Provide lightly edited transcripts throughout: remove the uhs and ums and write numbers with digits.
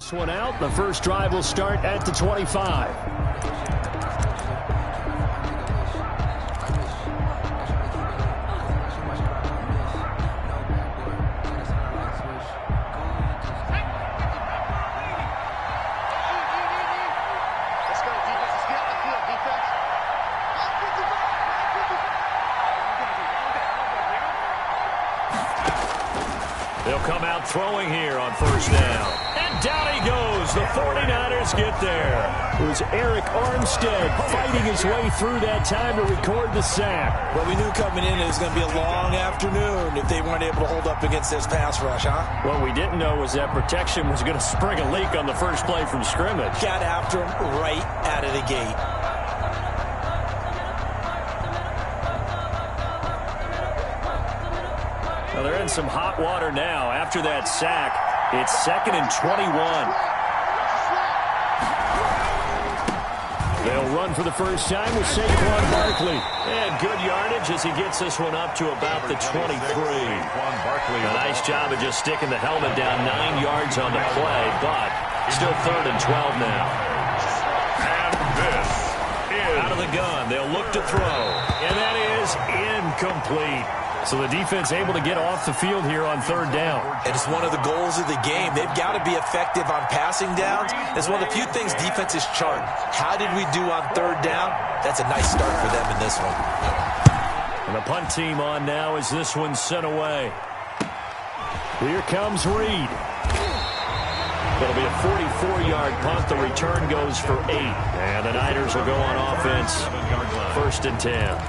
This one out. The first drive will start at the 25. They'll come out throwing here on first down. And down he goes. The 49ers get there. It was Eric Armstead fighting his way through that time to record the sack. Well, we knew coming in it was going to be a long afternoon if they weren't able to hold up against this pass rush, huh? What we didn't know was that protection was going to spring a leak on the first play from scrimmage. Got after him right out of the gate. Well, they're in some hot water now. After that sack, it's 2nd and 21. They'll run for the first time with Saquon Barkley. And good yardage as he gets this one up to about the 23. A nice job of just sticking the helmet down 9 yards on the play, but still 3rd and 12 now. And this is out of the gun. They'll look to throw. And that is incomplete. So the defense able to get off the field here on 3rd down. And it's one of the goals of the game. They've got to be effective on passing downs. It's one of the few things defenses chart. How did we do on 3rd down? That's a nice start for them in this one. And the punt team on now as this one's sent away. Here comes Reed. It'll be a 44-yard punt. The return goes for 8. And the Niners will go on offense. 1st and 10.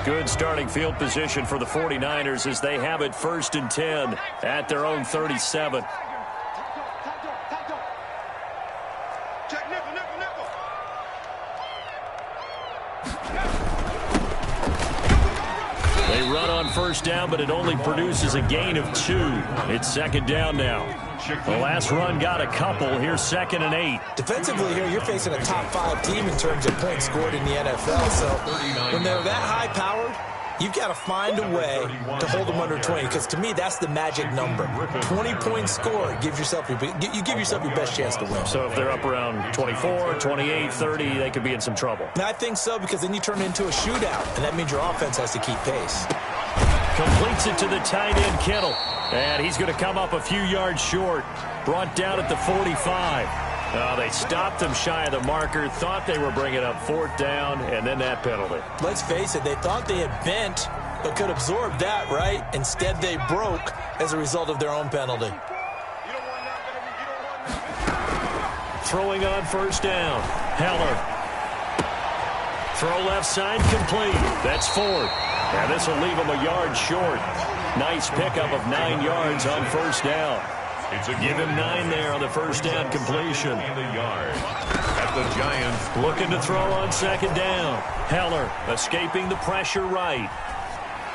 Good starting field position for the 49ers as they have it 1st and 10 at their own 37. They run on first down, but it only produces a gain of 2. It's 2nd down now. The last run got a couple. Here's 2nd and 8. Defensively here, you're facing a top 5 team in terms of points scored in the NFL. So when they're that high-powered, you've got to find a way to hold them under 20. Because to me, that's the magic number. 20 points scored gives yourself you give yourself your best chance to win. So if they're up around 24, 28, 30, they could be in some trouble. And I think so, because then you turn it into a shootout, and that means your offense has to keep pace. Completes it to the tight end, Kittle. And he's going to come up a few yards short. Brought down at the 45. They stopped him shy of the marker. Thought they were bringing up 4th down, and then that penalty. Let's face it, they thought they had bent, but could absorb that, right? Instead, they broke as a result of their own penalty. Throwing on first down. Heller. Throw left side, complete. That's Ford. And this will leave him a yard short. Nice pickup of 9 yards on first down. Give him 9 there on the first down completion. at the Giants. Looking to throw on 2nd down. Heller escaping the pressure right.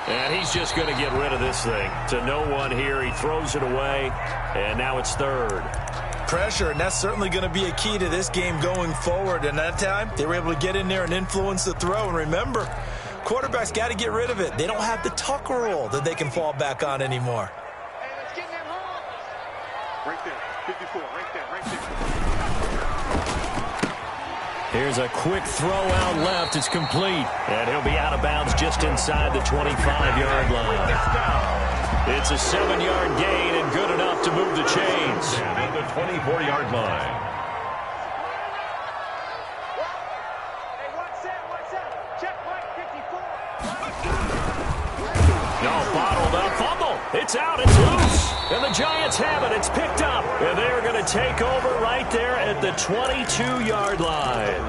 And he's just going to get rid of this thing. To no one here. He throws it away. And now it's 3rd. Pressure, and that's certainly going to be a key to this game going forward. And that time, they were able to get in there and influence the throw. And remember, quarterbacks got to get rid of it. They don't have the tuck rule that they can fall back on anymore. Hey, let's get in that hole. Right there, 54, right there, right there. Here's a quick throw out left. It's complete. And he'll be out of bounds just inside the 25-yard line. It's a 7-yard gain and good enough to move the chains. And at the 24-yard line. Hey, what's that? Check point 54. No, bottled up. Fumble. It's out. It's loose. And the Giants have it. It's picked up. And they're going to take over right there at the 22-yard line.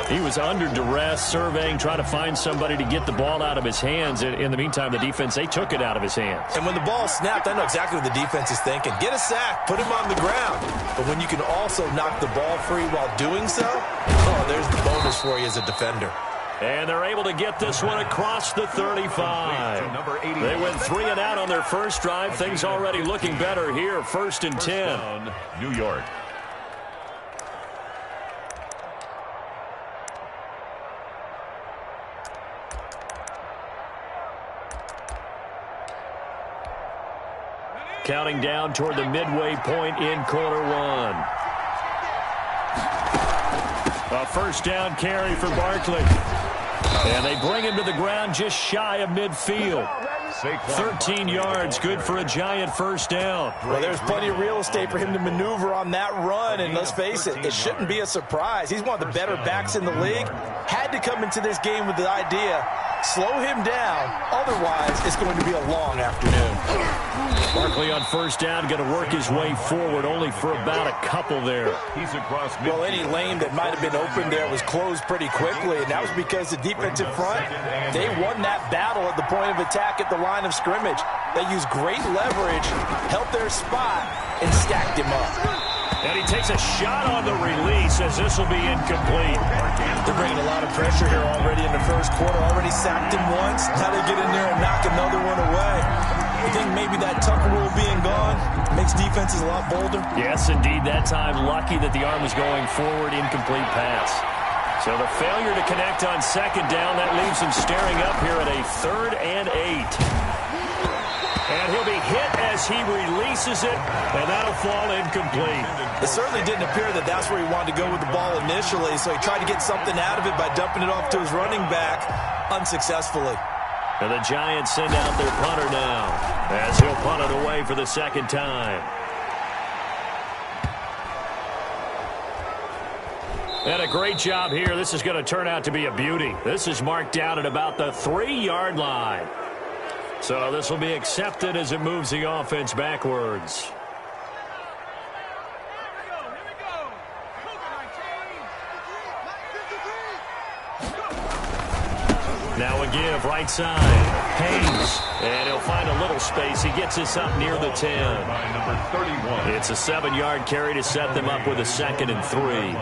He was under duress, surveying, trying to find somebody to get the ball out of his hands. In the meantime, the defense, they took it out of his hands. And when the ball snapped, I know exactly what the defense is thinking. Get a sack, put him on the ground. But when you can also knock the ball free while doing so, oh, there's the bonus for you as a defender. And they're able to get this one across the 35. They went 3 and out on their first drive. Things already looking better here. 1st and 10. New York. Counting down toward the midway point in quarter one. A first down carry for Barkley. And they bring him to the ground just shy of midfield. 13 yards, good for a Giant first down. Well, there's plenty of real estate for him to maneuver on that run, and let's face it, it shouldn't be a surprise. He's one of the better backs in the league. Had to come into this game with the idea, slow him down, otherwise it's going to be a long afternoon. Barkley on first down, going to work his way forward, only for about a couple there. He's across midfield. Well, any lane that might have been open there was closed pretty quickly, and that was because the defensive front, they won that battle at the point of attack at the line of scrimmage. They used great leverage, held their spot, and stacked him up. And he takes a shot on the release as this will be incomplete. They're bringing a lot of pressure here already in the first quarter. Already sacked him once. Now they get in there and knock another one away. I think maybe that Tucker rule being gone makes defenses a lot bolder. Yes, indeed. That time, lucky that the arm was going forward. Incomplete pass. So the failure to connect on second down, that leaves him staring up here at a 3rd and 8. And he'll be hit as he releases it, and that'll fall incomplete. It certainly didn't appear that that's where he wanted to go with the ball initially, so he tried to get something out of it by dumping it off to his running back unsuccessfully. And the Giants send out their punter now as he'll punt it away for the second time. And a great job here. This is going to turn out to be a beauty. This is marked down at about the 3-yard line. So this will be accepted as it moves the offense backwards. Now a give, right side. Haynes. And he'll find a little space. He gets this up near the 10. It's a 7-yard carry to set them up with a 2nd and 3.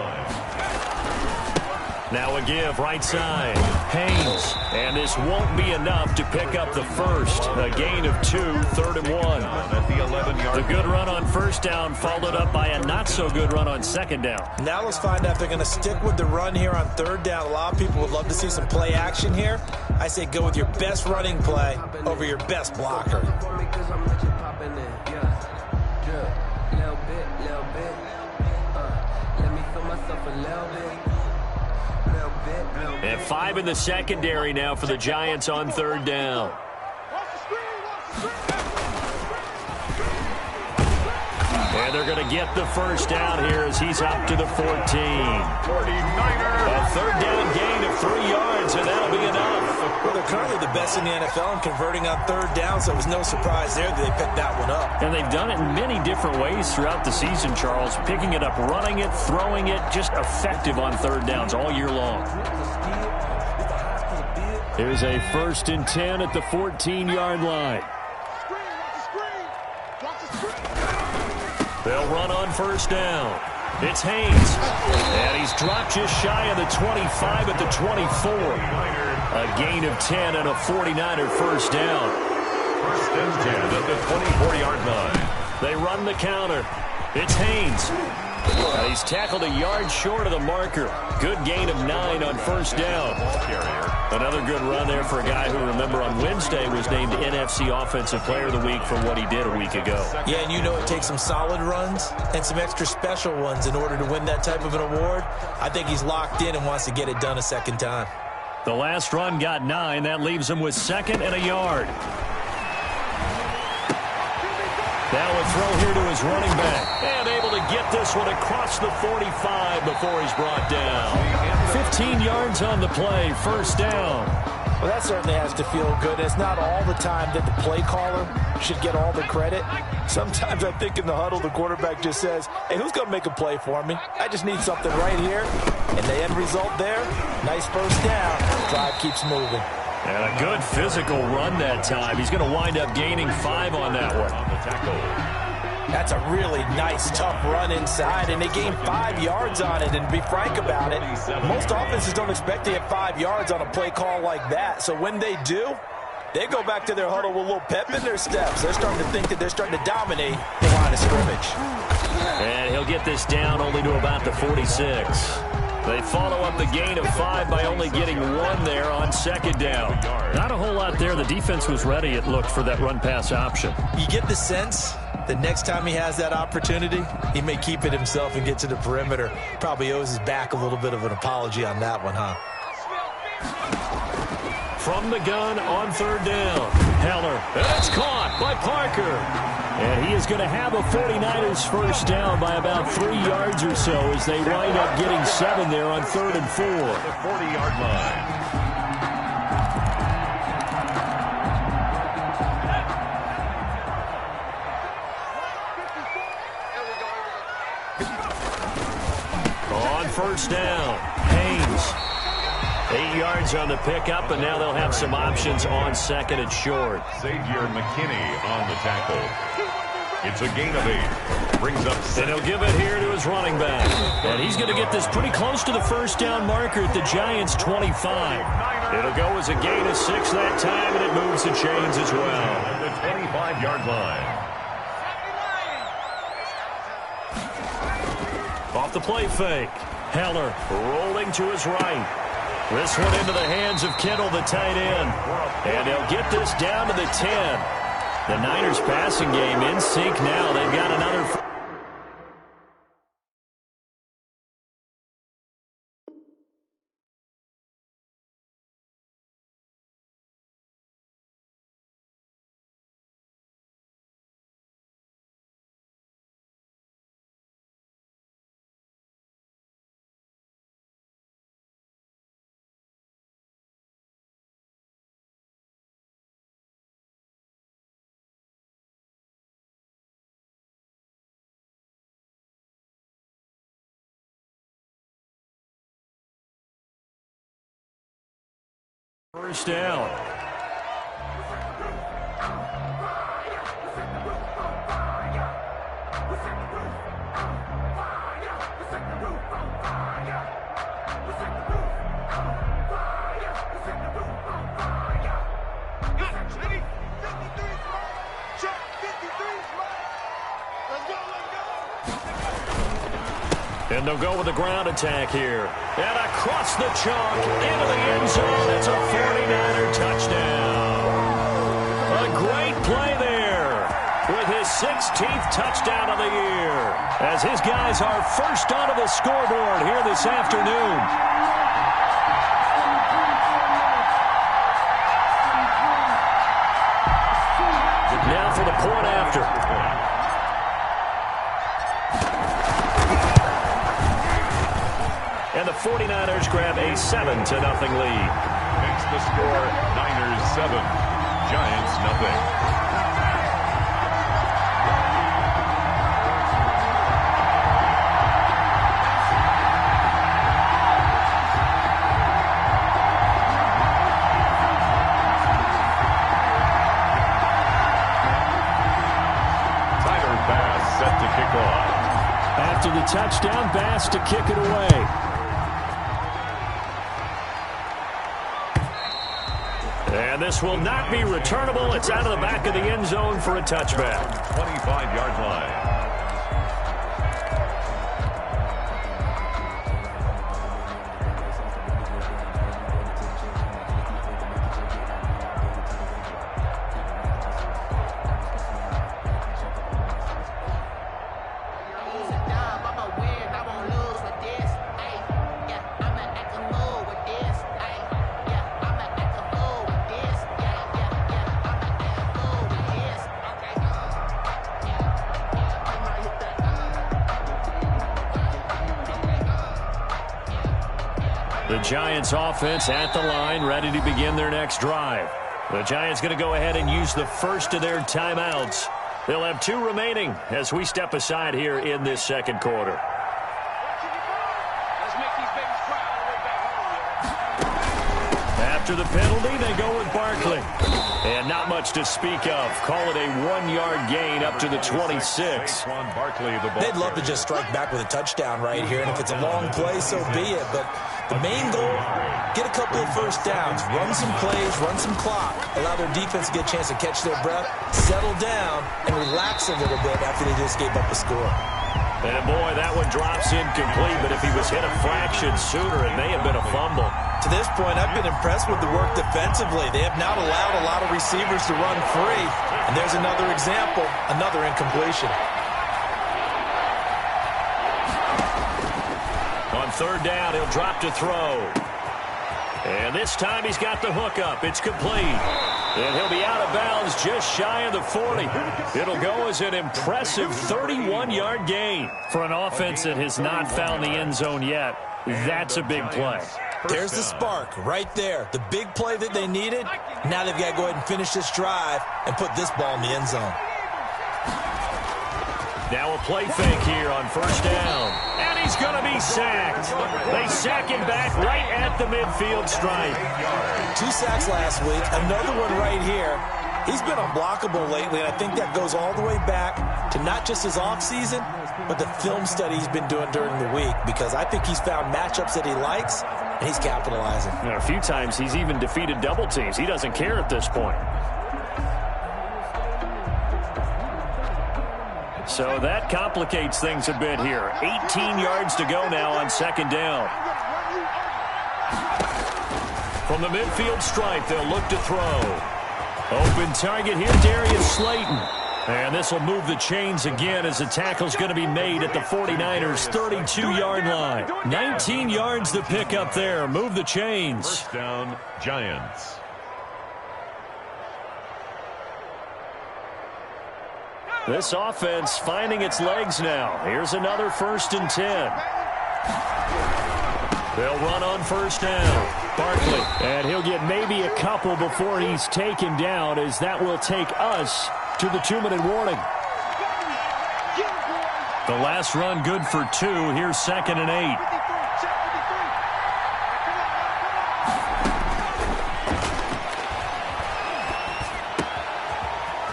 Now a give, right side. Haynes. And this won't be enough to pick up the first. A gain of 2, 3rd and 1. At the 11-yard. The good run on first down followed up by a not-so-good run on second down. Now let's find out if they're going to stick with the run here on 3rd down. A lot of people would love to see some play action here. I say go with your best running play over your best blocker. And 5 in the secondary now for the Giants on 3rd down. And they're going to get the first down here as he's up to the 14. 49ers. A 3rd down gain of 3 yards, and that'll be enough. Well, they're currently the best in the NFL in converting on 3rd down, so it was no surprise there that they picked that one up. And they've done it in many different ways throughout the season, Charles. Picking it up, running it, throwing it, just effective on 3rd downs all year long. Here's a 1st and 10 at the 14-yard line. They'll run on first down. It's Haynes. And he's dropped just shy of the 25 at the 24. A gain of 10 and a 49er first down. 1st and 10 at the 24-yard line. They run the counter. It's Haynes. He's tackled a yard short of the marker. Good gain of 9 on first down. Another good run there for a guy who, remember, on Wednesday was named NFC Offensive Player of the Week for what he did a week ago. Yeah, and you know it takes some solid runs and some extra special ones in order to win that type of an award. I think he's locked in and wants to get it done a second time. The last run got 9. That leaves him with 2nd and a yard. Now a throw here to his running back. And able to get this one across the 45 before he's brought down. 15 yards on the play, first down. Well, that certainly has to feel good. It's not all the time that the play caller should get all the credit. Sometimes I think in the huddle, the quarterback just says, hey, who's going to make a play for me? I just need something right here. And the end result there, nice first down. Drive keeps moving. And a good physical run that time. He's going to wind up gaining 5 on that one. That's a really nice, tough run inside, and they gained 5 yards on it. And to be frank about it, most offenses don't expect to get 5 yards on a play call like that. So when they do, they go back to their huddle with a little pep in their steps. They're starting to think that they're starting to dominate the line of scrimmage. And he'll get this down only to about the 46. They follow up the gain of 5 by only getting 1 there on second down. Not a whole lot there. The defense was ready, it looked, for that run-pass option. You get the sense that next time he has that opportunity, he may keep it himself and get to the perimeter. Probably owes his back a little bit of an apology on that one, huh? From the gun on third down. Heller. And it's caught by Parker. And he is going to have a 49ers first down by about 3 yards or so as they wind up getting 7 there on 3rd and 4. The 40-yard line. On first down, Haynes. 8 yards on the pickup, and now they'll have some options on second and short. Xavier McKinney on the tackle. It's a gain of 8. Brings up 7. And he'll give it here to his running back. And he's going to get this pretty close to the first down marker at the Giants' 25. It'll go as a gain of 6 that time, and it moves the chains as well. The 25-yard line. Off the play fake. Heller rolling to his right. This one into the hands of Kittle, the tight end. And they'll get this down to the 10. The Niners passing game in sync now. They've got another... First down. And they'll go with the ground attack here. And across the chalk into the end zone. It's a 49er touchdown. A great play there with his 16th touchdown of the year as his guys are first onto the scoreboard here this afternoon. Now for the point after. And the 49ers grab a 7-0 lead. Makes the score Niners 7, Giants nothing. Tyler Bass set to kick off. After the touchdown, Bass to kick it away. And this will not be returnable. It's out of the back of the end zone for a touchback. 25-yard line. The Giants offense at the line, ready to begin their next drive. The Giants going to go ahead and use the first of their timeouts. They'll have 2 remaining as we step aside here in this second quarter. At After the penalty, they go with Barkley. And not much to speak of. Call it a 1-yard gain up to the 26. They'd love to just strike back with a touchdown right here, and if it's a long play, so be it. But the main goal, get a couple of first downs, run some plays, run some clock, allow their defense to get a chance to catch their breath, settle down, and relax a little bit after they just gave up a score. And boy, that one drops incomplete, but if he was hit a fraction sooner, it may have been a fumble. To this point, I've been impressed with the work defensively. They have not allowed a lot of receivers to run free. And there's another example, another incompletion. On third down, he'll drop to throw. And this time he's got the hook up. It's complete. And he'll be out of bounds just shy of the 40. It'll go as an impressive 31-yard gain. For an offense that has not found the end zone yet, that's a big play. There's the spark right there. The big play that they needed. Now they've got to go ahead and finish this drive and put this ball in the end zone. Now a play fake here on first down. And he's going to be sacked. They sack him back right at the midfield stripe. 2 sacks last week. Another one right here. He's been unblockable lately, and I think that goes all the way back to not just his offseason, but the film study he's been doing during the week, because I think he's found matchups that he likes, and he's capitalizing. A few times he's even defeated double teams. He doesn't care at this point. So that complicates things a bit here. 18 yards to go now on second down. From the midfield stripe, they'll look to throw. Open target here, Darius Slayton. And this will move the chains again as the tackle's going to be made at the 49ers' 32-yard line. 19 yards to pick up there. Move the chains. First down, Giants. This offense finding its legs now. Here's another 1st and 10. They'll run on first down. Barkley, and he'll get maybe a couple before he's taken down, as that will take us to the 2-minute warning. The last run good for 2. Here's 2nd and 8.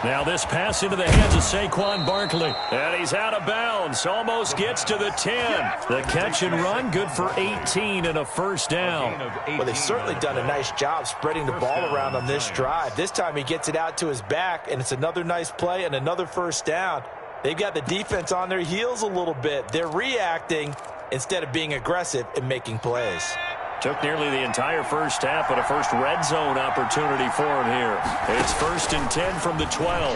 Now this pass into the hands of Saquon Barkley. And he's out of bounds. Almost gets to the 10. The catch and run good for 18 and a first down. Well, they've certainly done a nice job spreading the ball around on this drive. This time he gets it out to his back, and it's another nice play and another first down. They've got the defense on their heels a little bit. They're reacting instead of being aggressive and making plays. Took nearly the entire first half, but a first red zone opportunity for him here. It's 1st and 10 from the 12.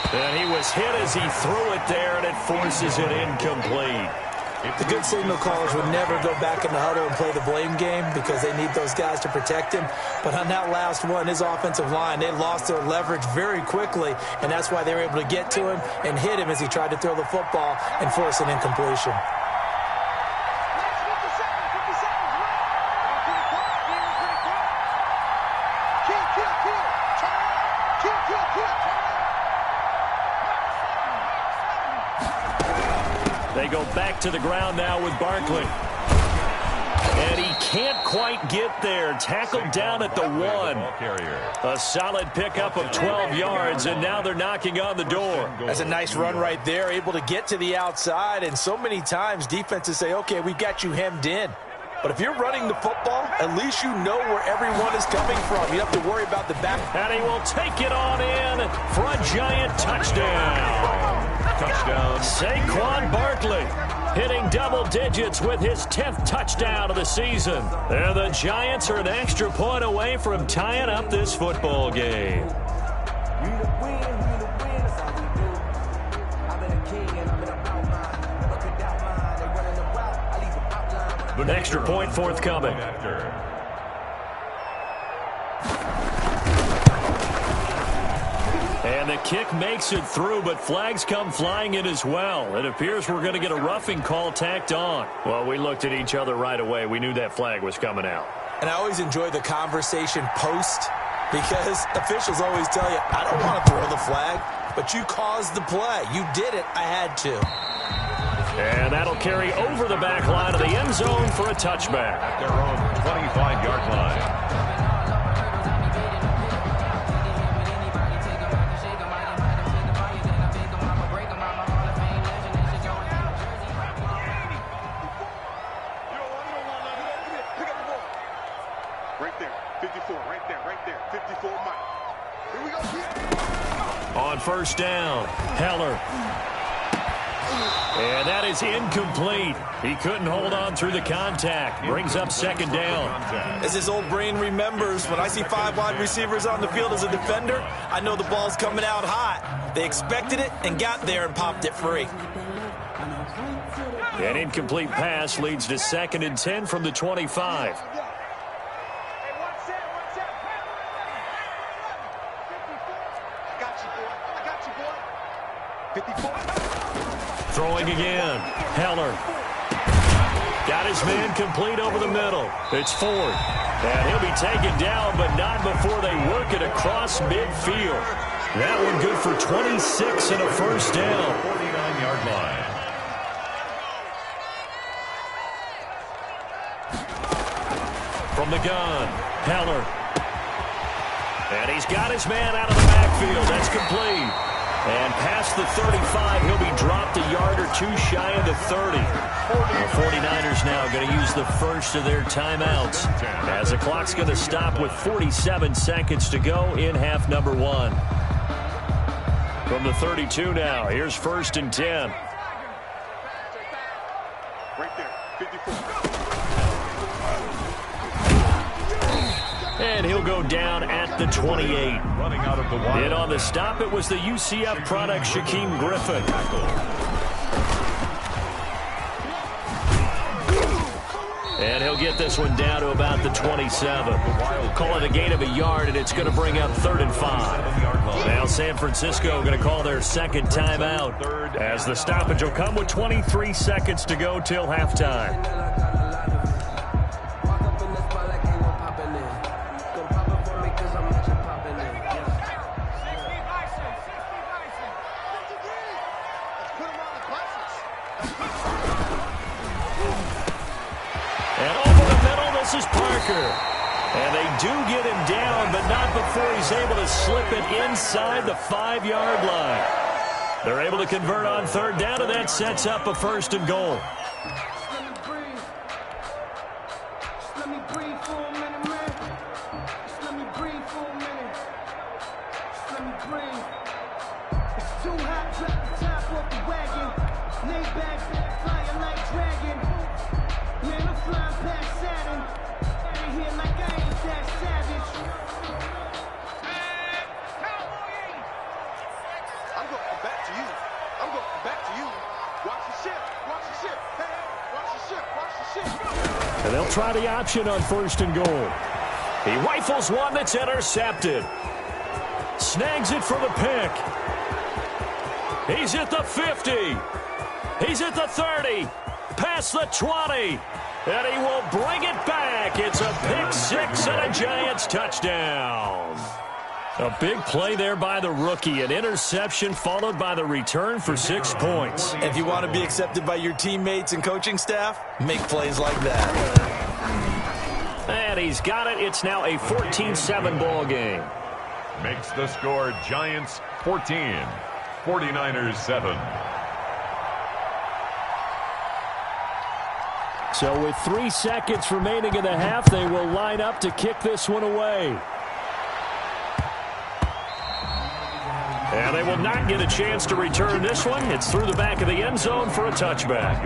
And he was hit as he threw it there, and it forces it incomplete. The good signal callers would never go back in the huddle and play the blame game because they need those guys to protect him. But on that last one, his offensive line, they lost their leverage very quickly, and that's why they were able to get to him and hit him as he tried to throw the football and force an incompletion. They go back to the ground now with Barkley. And he can't quite get there. Tackled down at the 1. A solid pickup of 12 yards, and now they're knocking on the door. That's a nice run right there, able to get to the outside. And so many times defenses say, okay, we've got you hemmed in. But if you're running the football, at least you know where everyone is coming from. You have to worry about the back. And he will take it on in for a Giant touchdown. Touchdown. Saquon Barkley hitting double digits with his 10th touchdown of the season. And the Giants are an extra point away from tying up this football game. An extra point forthcoming. And the kick makes it through, but flags come flying in as well. It appears we're going to get a roughing call tacked on. Well, we looked at each other right away. We knew that flag was coming out. And I always enjoy the conversation post, because officials always tell you, I don't want to throw the flag, but you caused the play. You did it. I had to. And that'll carry over the back line of the end zone for a touchback. At their own 25-yard line. Right there, 54, right there, 54, Mike. Here we go. On first down, Heller. And that is incomplete. He couldn't hold on through the contact. Brings up second down. As his old brain remembers, when I see 5 wide receivers on the field as a defender, I know the ball's coming out hot. They expected it and got there and popped it free. An incomplete pass leads to 2nd and 10 from the 25. Throwing again. Heller. Got his man complete over the middle. It's Ford. And he'll be taken down, but not before they work it across midfield. That one good for 26 and a first down. 49-yard line. From the gun, Heller. And he's got his man out of the backfield. That's complete. And past the 35, he'll be dropped a yard or two shy of the 30. The 49ers now going to use the first of their timeouts as the clock's going to stop with 47 seconds to go in half number 1. From the 32 now, here's 1st and 10. Right there, 54. And he'll go down at the 28. Running out of the wide. And on the stop, it was the UCF product, Shaquem Griffin. And he'll get this one down to about the 27. Call it a gain of a yard, and it's going to bring up 3rd and 5. Now San Francisco going to call their second timeout as the stoppage will come with 23 seconds to go till halftime. And they do get him down, but not before he's able to slip it inside the 5-yard line. They're able to convert on 3rd down, and that sets up a 1st and goal. And they'll try the option on 1st and goal. He rifles one that's intercepted. Snags it for the pick. He's at the 50. He's at the 30. Past the 20. And he will bring it back. It's a pick 6 and a Giants touchdown. A big play there by the rookie. An interception followed by the return for 6 points. If you want to be accepted by your teammates and coaching staff, make plays like that. And he's got it. It's now a 14-7 ball game. Makes the score Giants 14, 49ers 7. So with 3 seconds remaining in the half, they will line up to kick this one away. And they will not get a chance to return this one. It's through the back of the end zone for a touchback.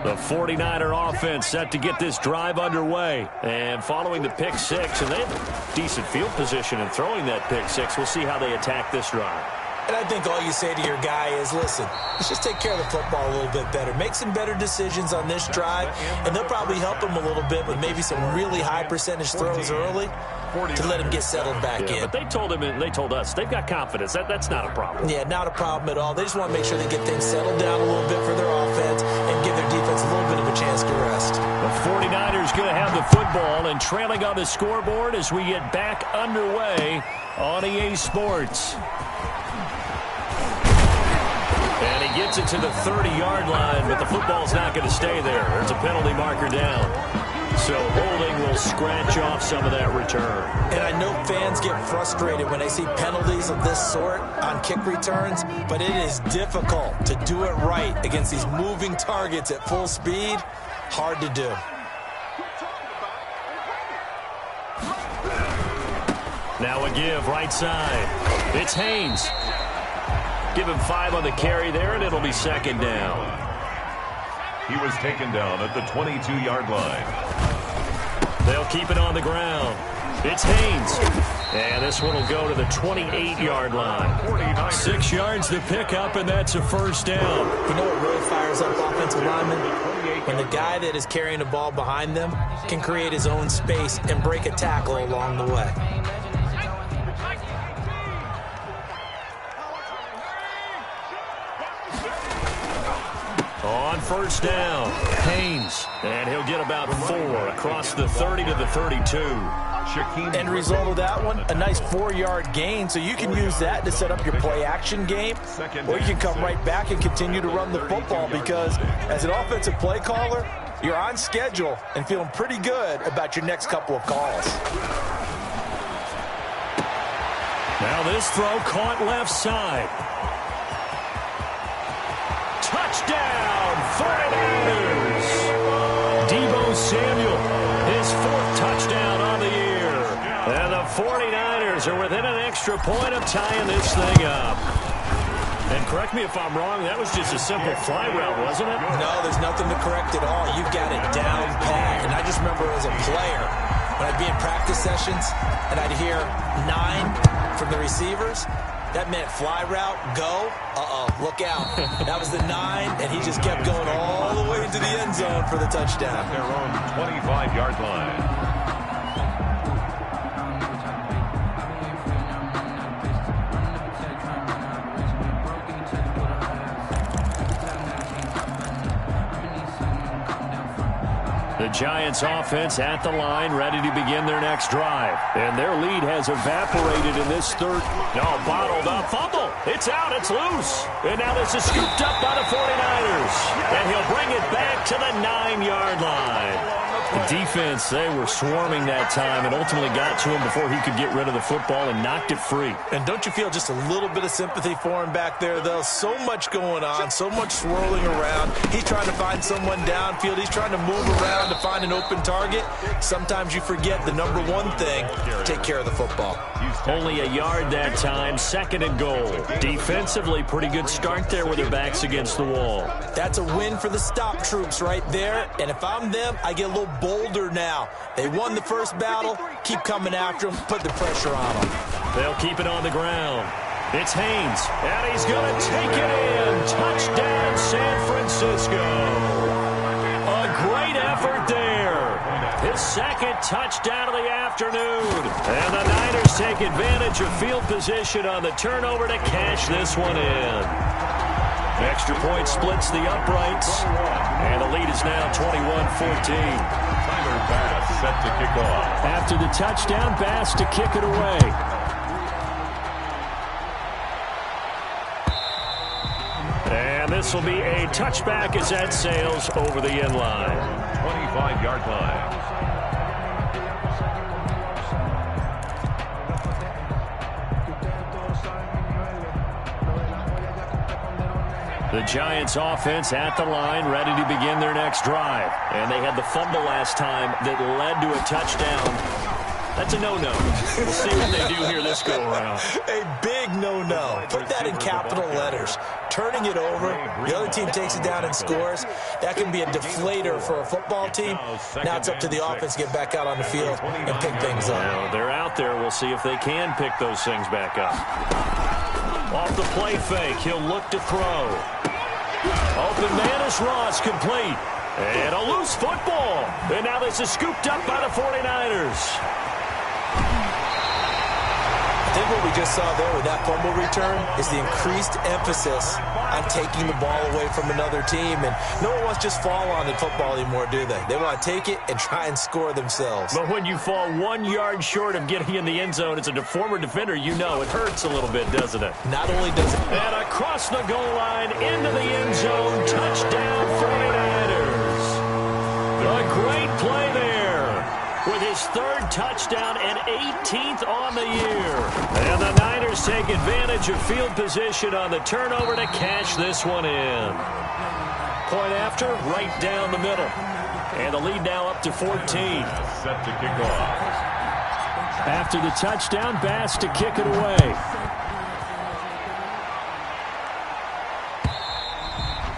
The 49er offense set to get this drive underway. And following the pick 6, and they have decent field position in throwing that pick 6. We'll see how they attack this drive. And I think all you say to your guy is, listen, let's just take care of the football a little bit better. Make some better decisions on this drive, and they'll probably help him a little bit with maybe some really high percentage throws early to let him get settled back in. But they told him, and they told us, they've got confidence. That's not a problem. Yeah, not a problem at all. They just want to make sure they get things settled down a little bit for their offense and give their defense a little bit of a chance to rest. The 49ers going to have the football and trailing on the scoreboard as we get back underway on EA Sports. gets it to the 30-yard line, but the football's not going to stay there. There's a penalty marker down. So holding will scratch off some of that return. And I know fans get frustrated when they see penalties of this sort on kick returns, but it is difficult to do it right against these moving targets at full speed. Hard to do. Now a give right side. It's Haynes. Give him 5 on the carry there, and it'll be second down. He was taken down at the 22-yard line. They'll keep it on the ground. It's Haynes. And this one will go to the 28-yard line. 6 yards to pick up, and that's a first down. You know what really fires up offensive linemen? When the guy that is carrying the ball behind them can create his own space and break a tackle along the way. On first down, Haynes. And he'll get about 4 across the 30 to the 32. End result of that one, a nice 4-yard gain, so you can use that to set up your play-action game, or you can come right back and continue to run the football because as an offensive play caller, you're on schedule and feeling pretty good about your next couple of calls. Now this throw caught left side. Touchdown, 49ers! Deebo Samuel, his 4th touchdown on the year. And the 49ers are within an extra point of tying this thing up. And correct me if I'm wrong, that was just a simple fly route, wasn't it? No, there's nothing to correct at all. You've got it down pat. And I just remember as a player, when I'd be in practice sessions and I'd hear 9 from the receivers, that meant fly route, go, look out. That was the 9, and he just kept going all the way into the end zone for the touchdown. At their own 25-yard line. The Giants offense at the line, ready to begin their next drive. And their lead has evaporated in this third. No, bottled up, fumble. It's out, it's loose. And now this is scooped up by the 49ers. And he'll bring it back to the 9-yard line. The defense, they were swarming that time and ultimately got to him before he could get rid of the football and knocked it free. And don't you feel just a little bit of sympathy for him back there, though? So much going on, so much swirling around. He's trying to find someone downfield. He's trying to move around to find an open target. Sometimes you forget the number one thing, take care of the football. Only a yard that time, 2nd and goal. Defensively, pretty good start there with their backs against the wall. That's a win for the stop troops right there. And if I'm them, I get a little bolder now. They won the first battle. Keep coming after them. Put the pressure on them. They'll keep it on the ground. It's Haynes, and he's going to take it in. Touchdown, San Francisco. A great effort there. His 2nd touchdown of the afternoon. And the Niners take advantage of field position on the turnover to cash this one in. Extra point splits the uprights. And the lead is now 21-14. Tyler Bass set to kick off. After the touchdown, Bass to kick it away. And this will be a touchback as that sails over the end line. 25-yard line. The Giants offense at the line, ready to begin their next drive. And they had the fumble last time that led to a touchdown. That's a no-no. We'll see what they do here this go-around. A big no-no. Put that in capital letters. Turning it over, the other team takes it down and scores. That can be a deflator for a football team. Now it's up to the offense to get back out on the field and pick things up. Now, they're out there. We'll see if they can pick those things back up. Off the play fake, he'll look to throw. Open man is Ross, complete. And a loose football. And now this is scooped up by the 49ers. think what we just saw there with that fumble return is the increased emphasis on taking the ball away from another team. And no one wants to just fall on in football anymore, do they? They want to take it and try and score themselves. But when you fall 1 yard short of getting in the end zone as a former defender, you know it hurts a little bit, doesn't it? Not only does it... And across the goal line, into the end zone, touchdown 49ers. A great play there with his third touchdown and 18th on the year. And the Niners take advantage of field position on the turnover to cash this one in. Point after, right down the middle. And the lead now up to 14. Set to kick off. After the touchdown, Bass to kick it away.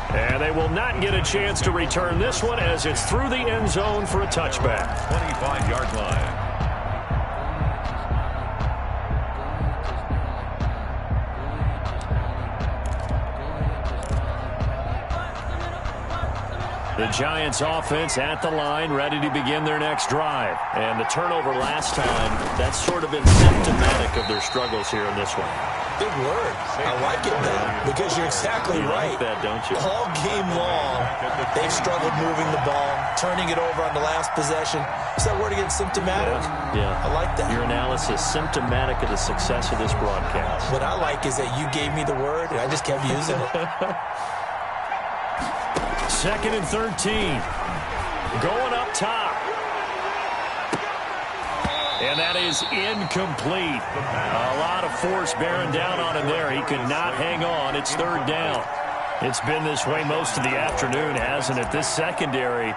And they will not get a chance to return this one as it's through the end zone for a touchback. 25-yard line. The Giants offense at the line, ready to begin their next drive. And the turnover last time, that's sort of been symptomatic of their struggles here in this one. Big word. I like it, though, because you're exactly right. You like that, don't you? All game long, they've struggled moving the ball, turning it over on the last possession. Is that word again, symptomatic? Yeah. I like that. Your analysis, symptomatic of the success of this broadcast. What I like is that you gave me the word, and I just kept using it. 2nd and 13. Going up top. And that is incomplete. A lot of force bearing down on him there. He could not hang on. It's 3rd down. It's been this way most of the afternoon, hasn't it? This secondary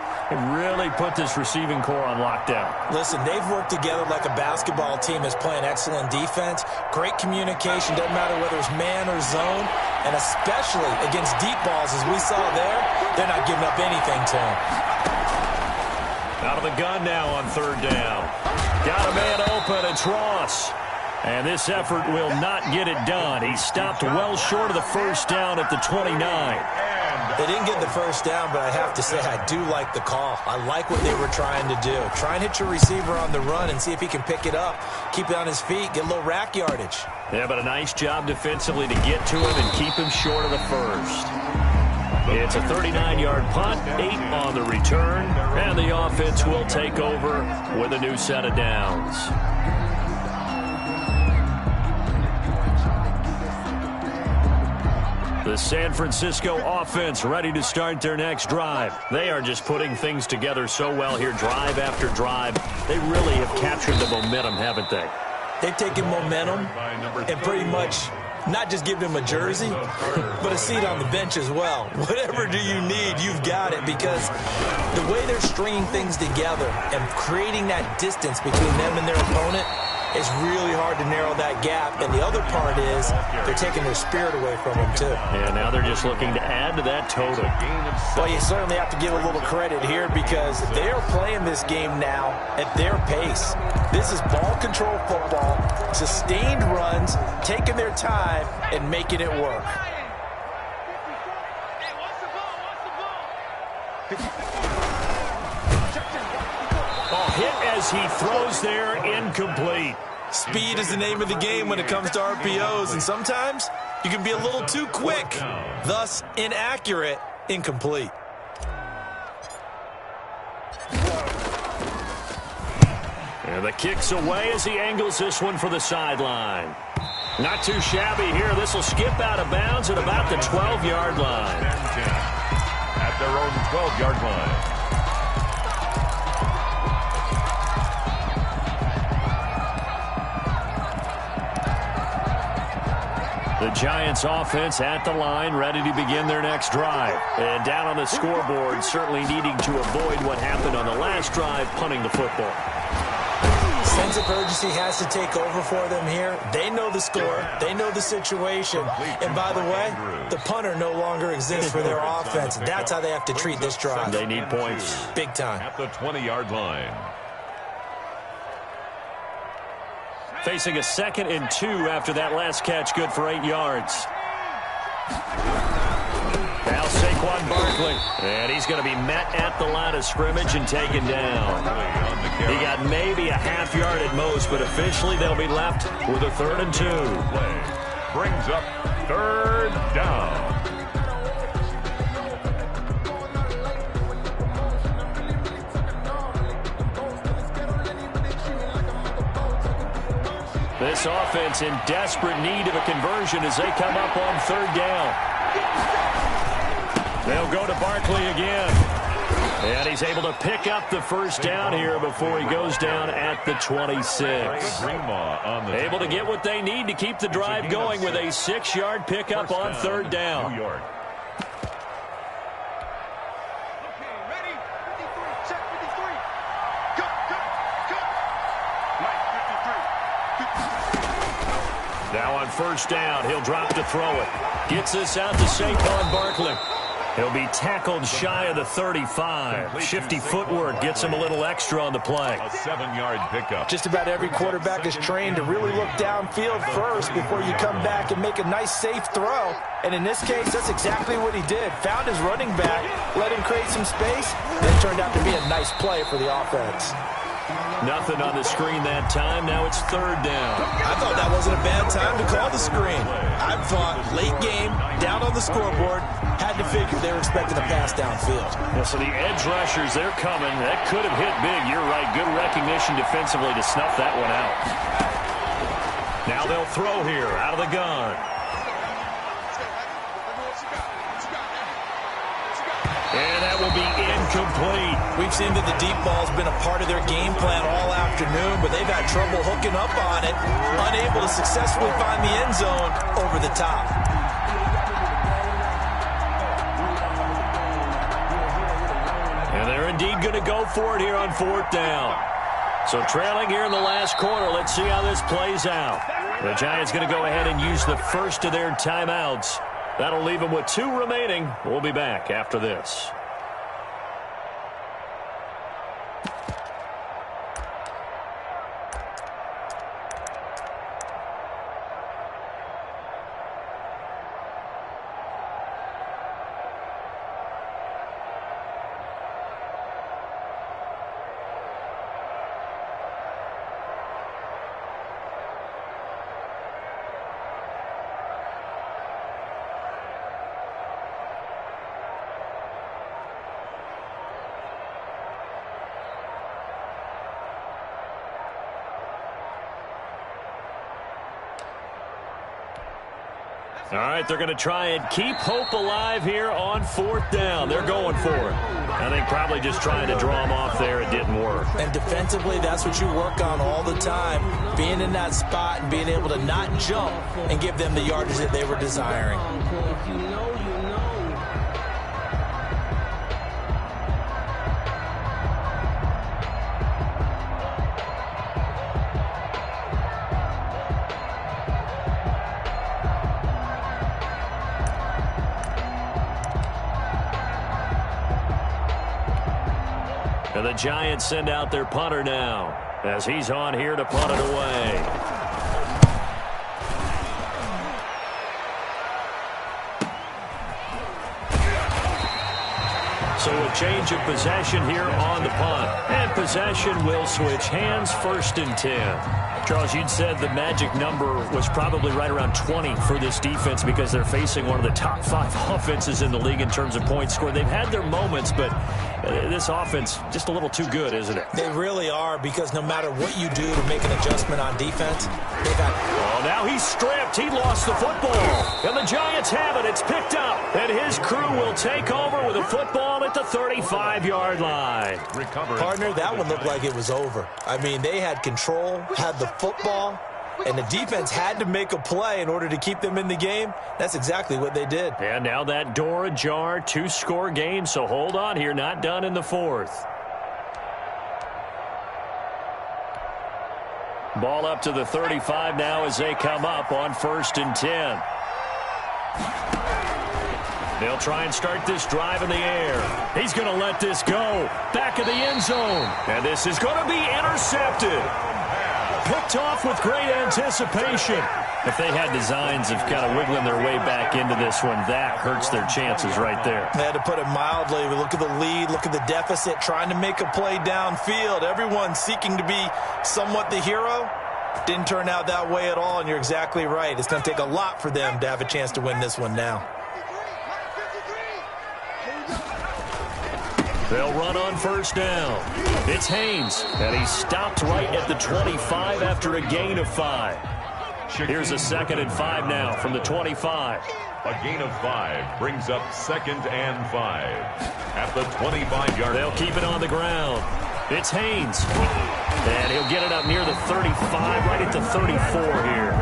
really put this receiving core on lockdown. Listen, they've worked together like a basketball team that's playing excellent defense. Great communication. Doesn't matter whether it's man or zone. And especially against deep balls, as we saw there, they're not giving up anything to him. Out of the gun now on 3rd down. Got a man open. It's Ross. And this effort will not get it done. He stopped well short of the first down at the 29. They didn't get the first down, but I have to say I do like the call. I like what they were trying to do. Try and hit your receiver on the run and see if he can pick it up, keep it on his feet, get a little rack yardage. Yeah, but a nice job defensively to get to him and keep him short of the first. It's a 39-yard punt, 8 on the return, and the offense will take over with a new set of downs. The San Francisco offense ready to start their next drive. They are just putting things together so well here, drive after drive. They really have captured the momentum, haven't they? They've taken momentum and pretty much not just given him a jersey, but a seat on the bench as well. Whatever do you need, you've got it, because the way they're stringing things together and creating that distance between them and their opponent, it's really hard to narrow that gap. And the other part is they're taking their spirit away from them, too. Yeah, now they're just looking to add to that total. Well, you certainly have to give a little credit here because they are playing this game now at their pace. This is ball control football, sustained runs, taking their time, and making it work. Hit as he throws there, incomplete. Speed is the name of the game when it comes to RPOs, and sometimes you can be a little too quick, thus inaccurate, incomplete. And the kick's away as he angles this one for the sideline. Not too shabby here. This will skip out of bounds at about the 12-yard line. At their own 12-yard line. The Giants offense at the line, ready to begin their next drive. And down on the scoreboard, certainly needing to avoid what happened on the last drive, punting the football. Sense of urgency has to take over for them here. They know the score. They know the situation. And by the way, the punter no longer exists for their offense. That's how they have to treat this drive. They need points. Big time. At the 20-yard line. Facing a 2nd and 2 after that last catch, good for 8 yards. Now Saquon Barkley Barkley. And he's going to be met at the line of scrimmage and taken down. He got maybe a half yard at most, but officially they'll be left with a 3rd and 2. Brings up 3rd down. This offense in desperate need of a conversion as they come up on 3rd down. They'll go to Barkley again. And he's able to pick up the 1st down here before he goes down at the 26. Able to get what they need to keep the drive going with a 6-yard pickup on 3rd down. Now on 1st down, he'll drop to throw it. Gets this out to Saquon Barkley. He'll be tackled shy of the 35. Shifty footwork gets him a little extra on the play. A 7-yard pickup. Just about every quarterback is trained to really look downfield first before you come back and make a nice, safe throw. And in this case, that's exactly what he did. Found his running back, let him create some space, and it turned out to be a nice play for the offense. Nothing on the screen that time. Now it's 3rd down. I thought that wasn't a bad time to call the screen. I thought late game, down on the scoreboard, had to figure they were expecting a pass downfield. Yeah, so the edge rushers, they're coming. That could have hit big. You're right. Good recognition defensively to snuff that one out. Now they'll throw here out of the gun. And that will be incomplete. We've seen that the deep ball's been a part of their game plan all afternoon, but they've had trouble hooking up on it, unable to successfully find the end zone over the top. And they're indeed going to go for it here on 4th down. So trailing here in the last quarter, let's see how this plays out. The Giants going to go ahead and use the first of their timeouts. That'll leave them with 2 remaining. We'll be back after this. All right, they're going to try and keep hope alive here on 4th down. They're going for it. I think probably just trying to draw them off there. It didn't work. And defensively, that's what you work on all the time, being in that spot and being able to not jump and give them the yardage that they were desiring. And the Giants send out their punter now as he's on here to punt it away. So a change of possession here on the punt. And possession will switch hands, 1st and 10. Charles, you'd said the magic number was probably right around 20 for this defense because they're facing one of the top 5 offenses in the league in terms of points scored. They've had their moments, but this offense just a little too good, isn't it? They really are, because no matter what you do to make an adjustment on defense, they've got... Oh, now he's stripped. He lost the football. And the Giants have it. It's picked up. And his crew will take over with a football at the 35-yard line. Partner, that one looked like it was over. I mean, they had control, had the football, and the defense had to make a play in order to keep them in the game. That's exactly what they did. And now that door ajar, 2-score game, so hold on here, not done in the 4th. Ball up to the 35 now as they come up on 1st and 10. They'll try and start this drive in the air. He's going to let this go. Back of the end zone. And this is going to be intercepted. Picked off with great anticipation. If they had designs of kind of wiggling their way back into this one, that hurts their chances right there. They had to put it mildly. We look at the lead, look at the deficit, trying to make a play downfield. Everyone seeking to be somewhat the hero. Didn't turn out that way at all, and you're exactly right. It's going to take a lot for them to have a chance to win this one now. They'll run on first down. It's Haynes, and he's stopped right at the 25 after a gain of 5. Here's a 2nd and 5 now from the 25. A gain of 5 brings up 2nd and 5 at the 25-yard line. They'll keep it on the ground. It's Haynes, and he'll get it up near the 35, right at the 34 here.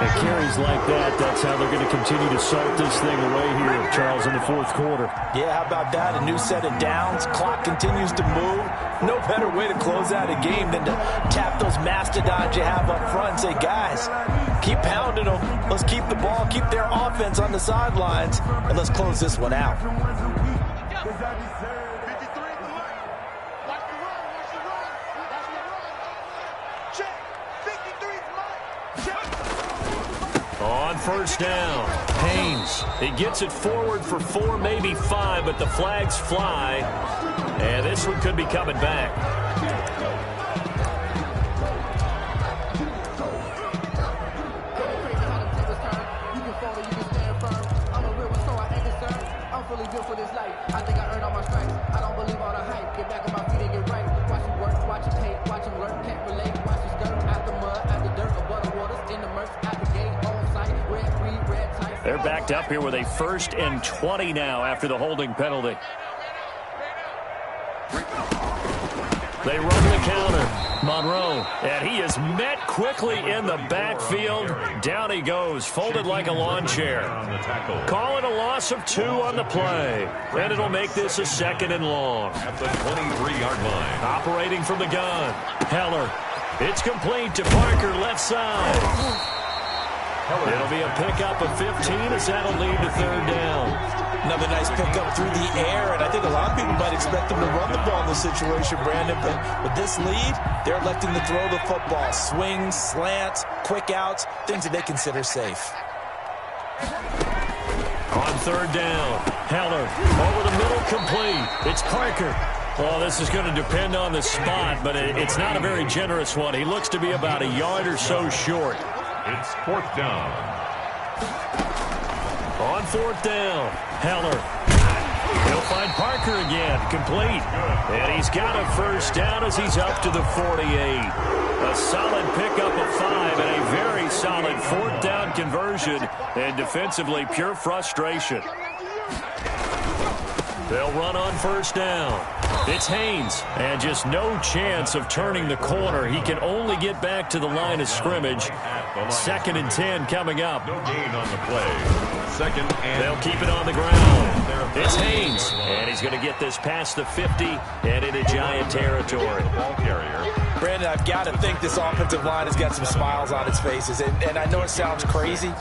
And carries like that, that's how they're going to continue to salt this thing away here, Charles, in the 4th quarter. Yeah, how about that? A new set of downs. Clock continues to move. No better way to close out a game than to tap those mastodons you have up front and say, guys, keep pounding them. Let's keep the ball, keep their offense on the sidelines, and let's close this one out. On first down, Haynes. He gets it forward for 4, maybe 5, but the flags fly. And this one could be coming back. I think I earned all my stripes. I don't believe all the hype. Get back on my feet and get right. Watch him work, watch him hate, watch him learn, can't relate. Watch his skirt out the mud, out the dirt, above the waters, in the murks, out the gate, on site, red, green, red tight. They're backed up here with a 1st and 20 now after the holding penalty. They run the counter. Monroe, and he is met quickly in the backfield. Down he goes, folded like a lawn chair. Call it a loss of 2 on the play. And it'll make this a 2nd and long. At the 23-yard line. Operating from the gun. Heller. It's complete to Parker, left side. It'll be a pickup of 15 as that'll lead to 3rd down. Another nice pickup through the air, and I think a lot of people might expect them to run the ball in this situation, Brandon, but with this lead, they're electing to throw the football. Swings, slants, quick outs, things that they consider safe. On 3rd down, Heller over the middle, complete. It's Parker. Well, this is going to depend on the spot, but it's not a very generous one. He looks to be about a yard or so short. It's 4th down. On 4th down, Heller. He'll find Parker again, complete. And he's got a 1st down as he's up to the 48. A solid pickup of 5 and a very solid 4th down conversion. And defensively, pure frustration. They'll run on 1st down. It's Haynes, and just no chance of turning the corner. He can only get back to the line of scrimmage. 2nd and 10 coming up. No gain on the play. 2nd and... They'll keep it on the ground. It's Haynes, and he's going to get this past the 50 and into Giant territory. Ball carrier. Brandon, I've got to think this offensive line has got some smiles on its faces, and I know it sounds crazy,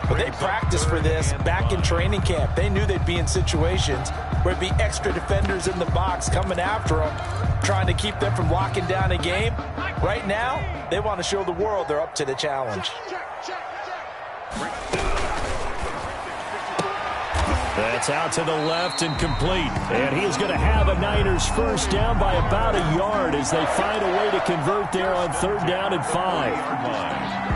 but they practiced for this back in training camp. They knew they'd be in situations where it'd be extra defenders in the box coming after them, trying to keep them from locking down a game. Right now, they want to show the world they're up to the challenge. That's out to the left and complete. And he is going to have a Niners 1st down by about a yard as they find a way to convert there on 3rd down and 5.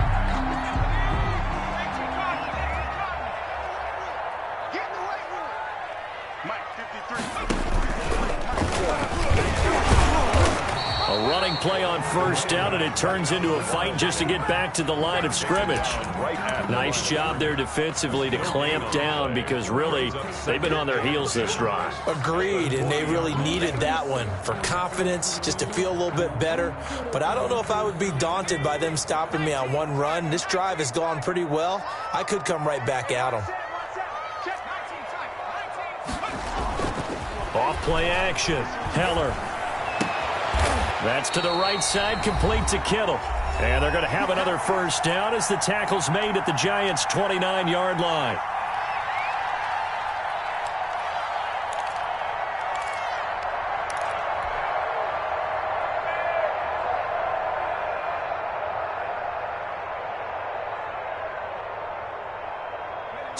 A running play on 1st down, and it turns into a fight just to get back to the line of scrimmage. Nice job there defensively to clamp down because really they've been on their heels this drive. Agreed, and they really needed that one for confidence, just to feel a little bit better. But I don't know if I would be daunted by them stopping me on one run. This drive has gone pretty well. I could come right back at them. Off play action. Heller. That's to the right side, complete to Kittle. And they're going to have another 1st down as the tackle's made at the Giants' 29-yard line.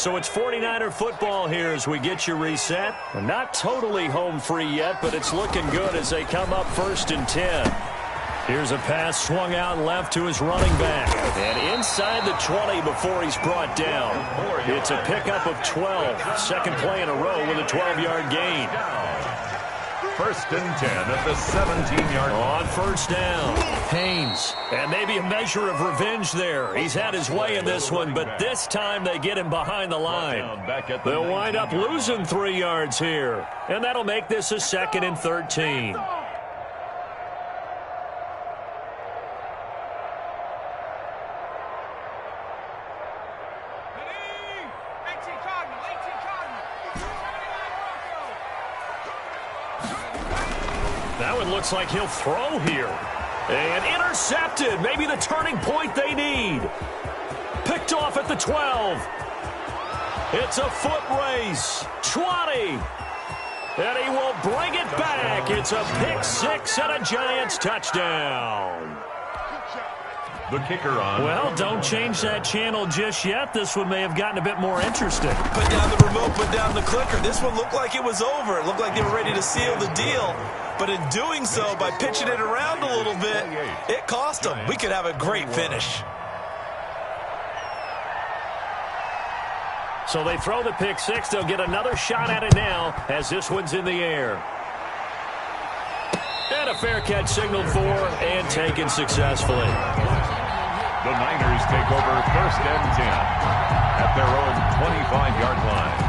So it's 49er football here as we get you reset. Not totally home free yet, but it's looking good as they come up 1st and 10. Here's a pass swung out left to his running back. And inside the 20 before he's brought down. It's a pickup of 12. Second play in a row with a 12-yard gain. 1st and 10 at the 17-yard line. On 1st down, Haynes. And maybe a measure of revenge there. He's had his way in this one, but this time they get him behind the line. They'll wind up losing 3 yards here. And that'll make this a 2nd and 13. Now it looks like he'll throw here. And intercepted. Maybe the turning point they need. Picked off at the 12. It's a foot race. 20. And he will bring it back. It's a pick 6 and a Giants touchdown. The kicker on. Well, don't change that channel just yet. This one may have gotten a bit more interesting. Put down the remote, put down the clicker. This one looked like it was over. It looked like they were ready to seal the deal. But in doing so, by pitching it around a little bit, it cost them. We could have a great finish. So they throw the pick 6. They'll get another shot at it now as this one's in the air. And a fair catch signaled for and taken successfully. The Niners take over 1st and 10 at their own 25-yard line.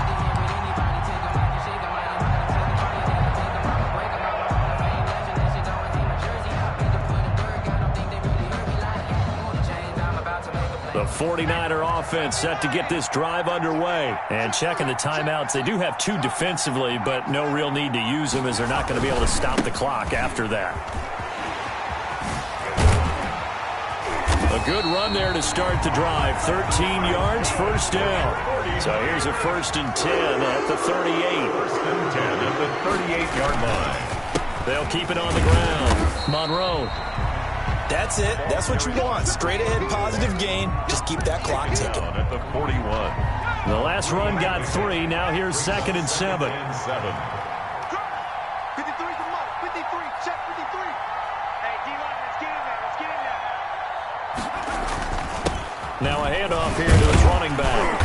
The 49er offense set to get this drive underway. And checking the timeouts, they do have 2 defensively, but no real need to use them as they're not going to be able to stop the clock after that. A good run there to start the drive. 13 yards, 1st down. So here's a 1st and 10 at the 38. 1st and 10 at the 38-yard line. They'll keep it on the ground. Monroe. That's it. That's what you want. Straight ahead positive gain. Just keep that clock ticking. At the 41. The last run got 3. Now here's 2nd and 7. 53 the mark. 53. Check 53. Hey, D-line, let's get in there. Let's get in there. Now a handoff here to his running back.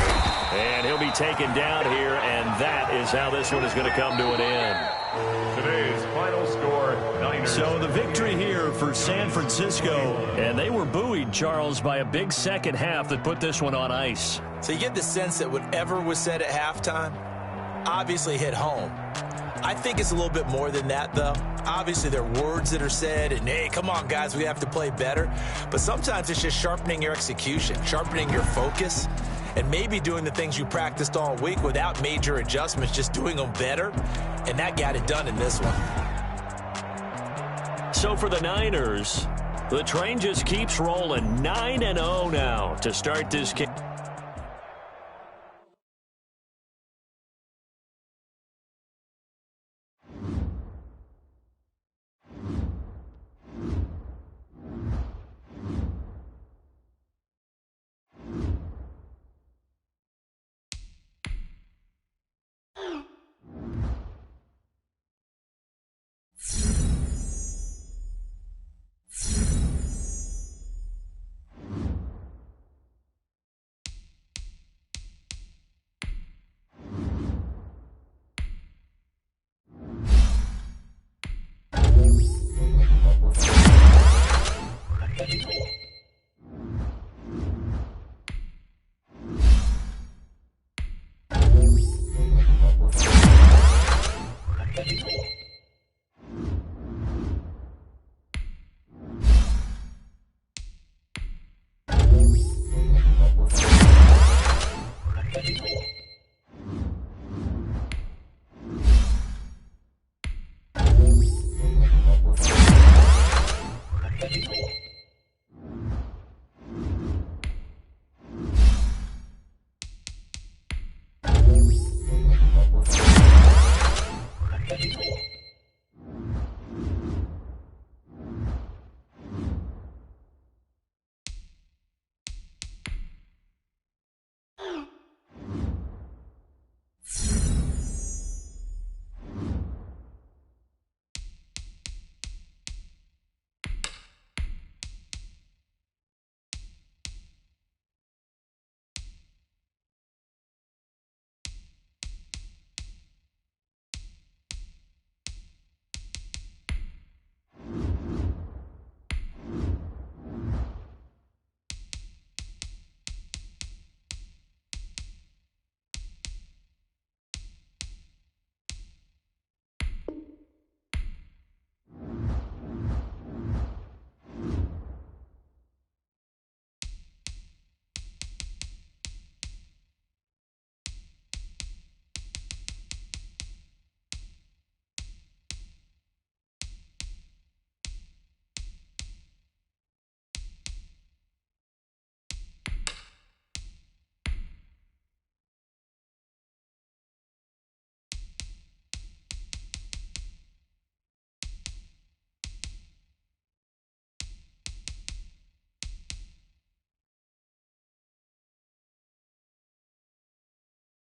And he'll be taken down here, and that is how this one is going to come to an end. Today's final score, Niners. So the victory here for San Francisco, and they were buoyed, Charles, by a big second half that put this one on ice. So you get the sense that whatever was said at halftime obviously hit home. I think it's a little bit more than that, though. Obviously, there are words that are said, and, hey, come on, guys, we have to play better. But sometimes it's just sharpening your execution, sharpening your focus, and maybe doing the things you practiced all week without major adjustments, just doing them better. And that got it done in this one. So for the Niners, the train just keeps rolling. 9-0 now to start this game.